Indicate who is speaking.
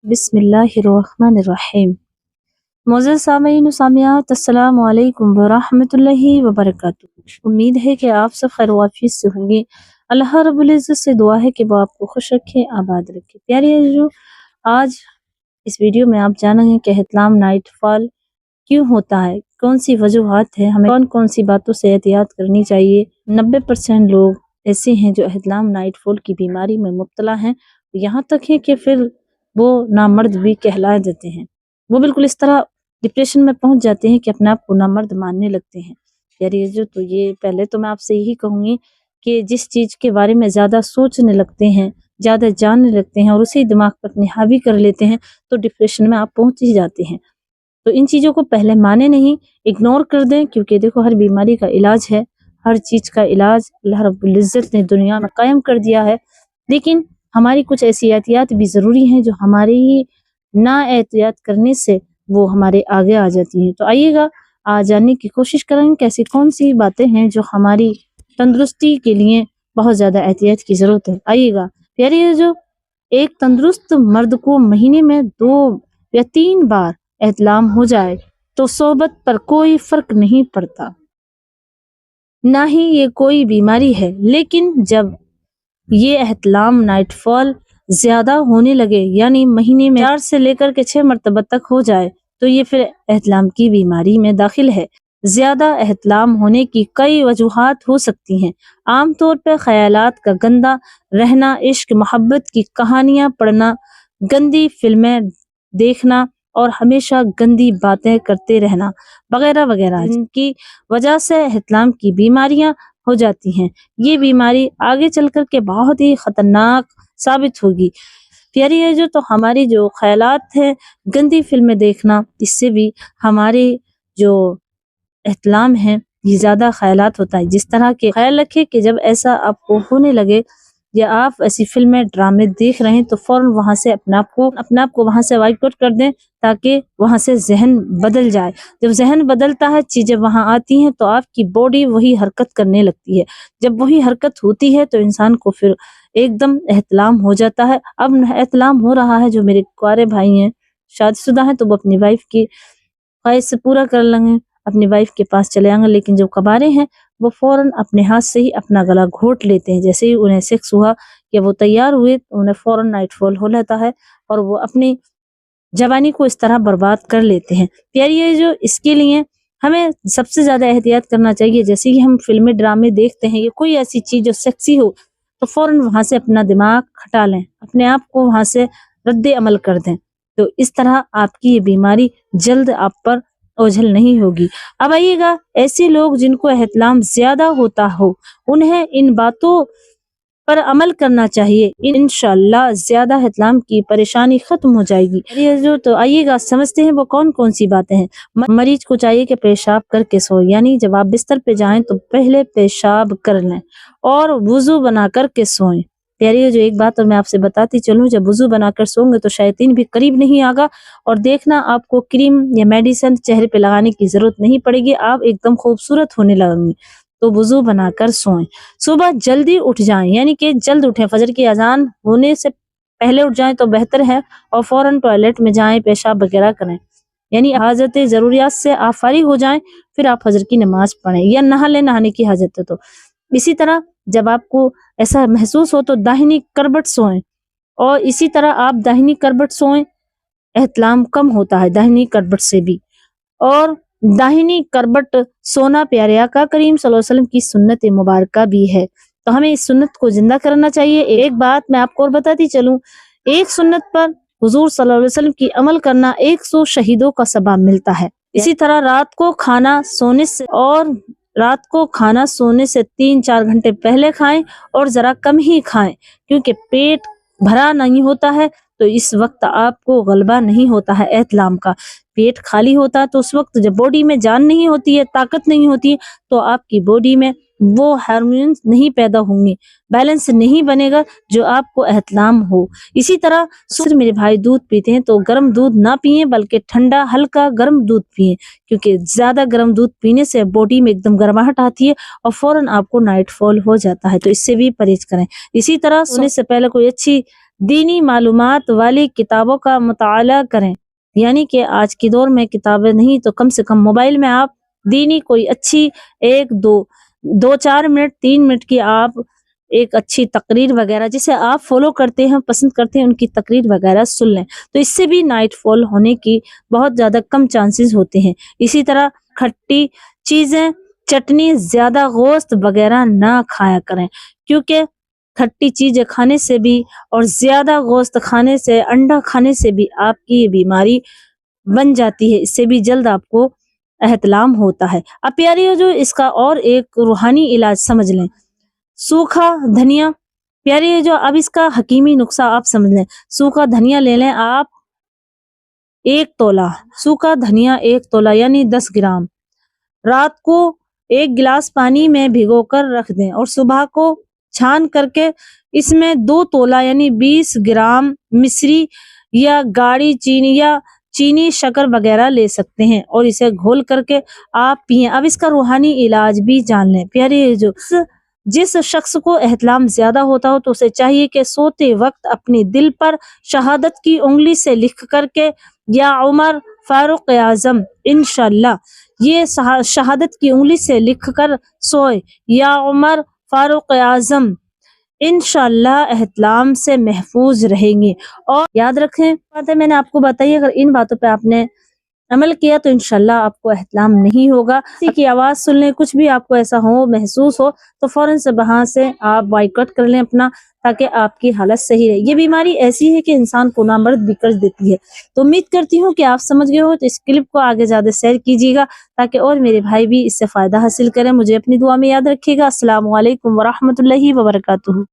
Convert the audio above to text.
Speaker 1: बिस्मिल्लाहिर्रहमानिर्रहीम। मोअज़्ज़ज़ सामीईन व सामियात, अस्सलामु अलैकुम व रहमतुल्लाहि व बरकातुहू। उम्मीद है कि आप सब खैर वाफियत से होंगे। अल्लाह रब्बुल इज़्ज़त से दुआ है कि वो आपको खुश रखे, आबाद रखे। प्यारे अज़ीज़ों, आज इस वीडियो में आप जानेंगे कि एहतलाम नाइटफॉल क्यों होता है, कौन सी वजूहात है, हमें कौन कौन सी बातों से एहतियात करनी चाहिए। 90% लोग ऐसे हैं जो एहतलाम नाइटफॉल की बीमारी में मुब्तला हैं, यहाँ तक है कि फिर वो नामर्द भी कहलाए जाते हैं। वो बिल्कुल इस तरह डिप्रेशन में पहुंच जाते हैं कि अपने आप को नामर्द मानने लगते हैं। यार जो तो ये पहले तो मैं आपसे यही कहूँगी कि जिस चीज़ के बारे में ज़्यादा सोचने लगते हैं, ज़्यादा जानने लगते हैं और उसी दिमाग पर अपने हावी कर लेते हैं, तो डिप्रेशन में आप पहुंच ही जाते हैं। तो इन चीज़ों को पहले माने नहीं, इग्नोर कर दें, क्योंकि देखो हर बीमारी का इलाज है, हर चीज़ का इलाज अल्लाह रब्बुल इज़्ज़त ने दुनिया में कायम कर दिया है। लेकिन हमारी कुछ ऐसी एहतियात भी ज़रूरी हैं जो हमारी ही ना एहतियात करने से वो हमारे आगे आ जाती हैं। तो आइएगा आज जानने की कोशिश करेंगे कि ऐसी कौन सी बातें हैं जो हमारी तंदुरुस्ती के लिए बहुत ज़्यादा एहतियात की ज़रूरत है। आइएगा प्यारे, जो एक तंदुरुस्त मर्द को महीने में 2 या 3 बार एहतलाम हो जाए तो सोबत पर कोई फर्क नहीं पड़ता, ना ही ये कोई बीमारी है। लेकिन जब ये एहतलाम नाइटफॉल ज्यादा होने लगे, यानी महीने में 4 से लेकर के 6 मरतबा तक हो जाए, तो ये फिर एहतलाम की बीमारी में दाखिल है। ज्यादा एहतलाम होने की कई वजूहात हो सकती हैं। आमतौर पर ख्यालात का गंदा रहना, इश्क मोहब्बत की कहानियां पढ़ना, गंदी फिल्में देखना और हमेशा गंदी बातें करते रहना वगैरह वगैरह, जिनकी वजह से एहतलाम की बीमारियां हो जाती हैं। ये बीमारी आगे चल कर के बहुत ही खतरनाक साबित होगी। प्यारी है जो तो हमारी जो ख्यालात हैं, गंदी फिल्में देखना, इससे भी हमारे जो एहतलाम है ये ज्यादा ख्यालात होता है। जिस तरह के ख्याल रखें कि जब ऐसा आपको होने लगे या आप ऐसी फिल्में ड्रामे देख रहे हैं तो फौरन वहां से अपने आप को वहां से वाइप आउट कर दें, ताकि वहां से जहन बदल जाए। जब जहन बदलता है, चीजें वहां आती हैं, तो आपकी बॉडी वही हरकत करने लगती है। जब वही हरकत होती है तो इंसान को फिर एकदम एहतलाम हो जाता है। अब एहतलाम हो रहा है, जो मेरे कुंवारे भाई हैं, शादीशुदा हैं, तो वो अपनी वाइफ की ख्वाहिश से पूरा कर लेंगे, अपनी वाइफ के पास चले आएंगे। लेकिन जो कबारे हैं वो फौरन अपने हाथ से ही अपना गला घोट लेते हैं। जैसे ही उन्हें सेक्स हुआ या वो तैयार हुए, तो उन्हें फौरन नाइटफॉल हो जाता है और वो अपनी जवानी को इस तरह बर्बाद कर लेते हैं। प्यारी है जो, इसके लिए हमें सबसे ज्यादा एहतियात करना चाहिए। जैसे ही हम फिल्में ड्रामे देखते हैं या कोई ऐसी चीज जो सेक्सी हो, तो फौरन वहां से अपना दिमाग हटा लें, अपने आप को वहां से रद्द अमल कर दें। तो इस तरह आपकी ये बीमारी जल्द आप पर ओझल नहीं होगी। अब आइएगा, ऐसे लोग जिनको एहतलाम ज्यादा होता हो, उन्हें इन बातों पर अमल करना चाहिए। इंशाअल्लाह ज्यादा एहतलाम की परेशानी खत्म हो जाएगी। जो तो आइएगा समझते हैं वो कौन कौन सी बातें हैं। मरीज को चाहिए कि पेशाब करके सोए, यानी जब आप बिस्तर पे जाएं तो पहले पेशाब कर लें और वुजू बना करके सोएं। प्यारी जो एक बात और मैं आपसे बताती चलूं, जब वुजू बनाकर सोंगे तो शैतान भी करीब नहीं आएगा, और देखना आपको क्रीम या मेडिसिन चेहरे पे लगाने की जरूरत नहीं पड़ेगी, आप एकदम खूबसूरत होने लगेंगी। तो वुजू बनाकर सोएं। सुबह जल्दी उठ जाएं, यानी कि जल्द उठें, फजर की अजान होने से पहले उठ जाएं तो बेहतर है, और फौरन टॉयलेट में जाएं, पेशाब वगैरह करें, यानी हाजत जरूरियात से आप फारिग हो जाएं, फिर आप फजर की नमाज पढ़ें या नहा लें, नहाने की हाजत है तो। इसी तरह जब आपको ऐसा महसूस हो तो दाहिनी करबट सोएं, और इसी तरह आप दाहिनी करबट सोएं, एहतलाम कम होता है दाहिनी करबट से भी। और दाहिनी करबट सोना प्यारे आका करीम सल्लल्लाहु अलैहि वसल्लम की सुन्नत मुबारक भी है, तो हमें इस सुन्नत को जिंदा करना चाहिए। एक बात मैं आपको और बताती चलूं, एक सुन्नत पर हुजूर सल्लल्लाहु अलैहि वसल्लम की अमल करना 100 शहीदों का सवाब मिलता है। इसी तरह रात को खाना सोने से 3-4 घंटे पहले खाएं, और जरा कम ही खाएं, क्योंकि पेट भरा नहीं होता है तो इस वक्त आपको गलबा नहीं होता है एहतलाम का। पेट खाली होता है तो उस वक्त जब बॉडी में जान नहीं होती है, ताकत नहीं होती है, तो आपकी बॉडी में वो हार्मोन्स नहीं पैदा होंगे, बैलेंस नहीं बनेगा जो आपको एहतलाम हो। इसी तरह मेरे भाई दूध पीते हैं तो गर्म दूध ना पिए, बल्कि ठंडा हल्का गर्म दूध पिए, क्योंकि ज्यादा गर्म दूध पीने से बॉडी में एकदम गर्माहट आती है और फौरन आपको नाइटफॉल हो जाता है, तो इससे भी परहेज करें। इसी तरह सोने से पहले कोई अच्छी دینی معلومات والی کتابوں کا مطالعہ کریں، یعنی کہ آج کے دور میں کتابیں نہیں تو کم سے کم موبائل میں آپ دینی کوئی اچھی ایک دو چار منٹ 3 منٹ کی آپ ایک اچھی تقریر وغیرہ جسے آپ فالو کرتے ہیں پسند کرتے ہیں ان کی تقریر وغیرہ سن لیں، تو اس سے بھی نائٹ فال ہونے کی بہت زیادہ کم چانسز ہوتے ہیں۔ اسی طرح کھٹی چیزیں، چٹنی، زیادہ گوشت وغیرہ نہ کھایا کریں، کیونکہ کھٹی چیزیں کھانے سے بھی اور زیادہ گوشت کھانے سے، انڈا کھانے سے بھی آپ کی یہ بیماری بن جاتی ہے، اس سے بھی جلد آپ کو احتلام ہوتا ہے۔ اب پیاری جو اس کا اور ایک روحانی علاج سمجھ لیں، سوکھا دھنیا۔ پیاری جو اب اس کا حکیمی نسخہ آپ سمجھ لیں، سوکھا دھنیا لے لیں آپ 1 تولہ، سوکھا دھنیا 1 تولہ یعنی 10 گرام، رات کو 1 گلاس پانی میں بھگو کر رکھ دیں اور صبح کو چھان کر کے اس میں 2 تولہ یعنی 20 گرام مصری یا گاڑی چینی یا چینی شکر وغیرہ لے سکتے ہیں اور اسے گھول کر کے آپ پئیں۔ اب اس کا روحانی علاج بھی جان لیں۔ پیارے جو جس شخص کو احتلام زیادہ ہوتا ہو تو اسے چاہیے کہ سوتے وقت اپنے دل پر شہادت کی انگلی سے لکھ کر کے یا عمر فاروق اعظم انشاءاللہ، یہ شہادت کی انگلی سے لکھ کر سوئے، یا عمر فاروق اعظم، انشاءاللہ احتلام سے محفوظ رہیں گے۔ اور یاد رکھیں باتیں میں نے آپ کو بتائی، اگر ان باتوں پہ آپ نے عمل کیا تو انشاءاللہ آپ کو احتلام نہیں ہوگا۔ کسی کی آواز سن لیں، کچھ بھی آپ کو ایسا ہو محسوس ہو تو فوراً سے وہاں سے آپ بائیکاٹ کر لیں اپنا، تاکہ آپ کی حالت صحیح رہے۔ یہ بیماری ایسی ہے کہ انسان کو نامرد بھی کر دیتی ہے۔ تو امید کرتی ہوں کہ آپ سمجھ گئے ہو، تو اس کلپ کو آگے زیادہ شیئر کیجیے گا تاکہ اور میرے بھائی بھی اس سے فائدہ حاصل کریں۔ مجھے اپنی دعا میں یاد رکھیے گا۔ السلام علیکم ورحمۃ اللہ وبرکاتہ۔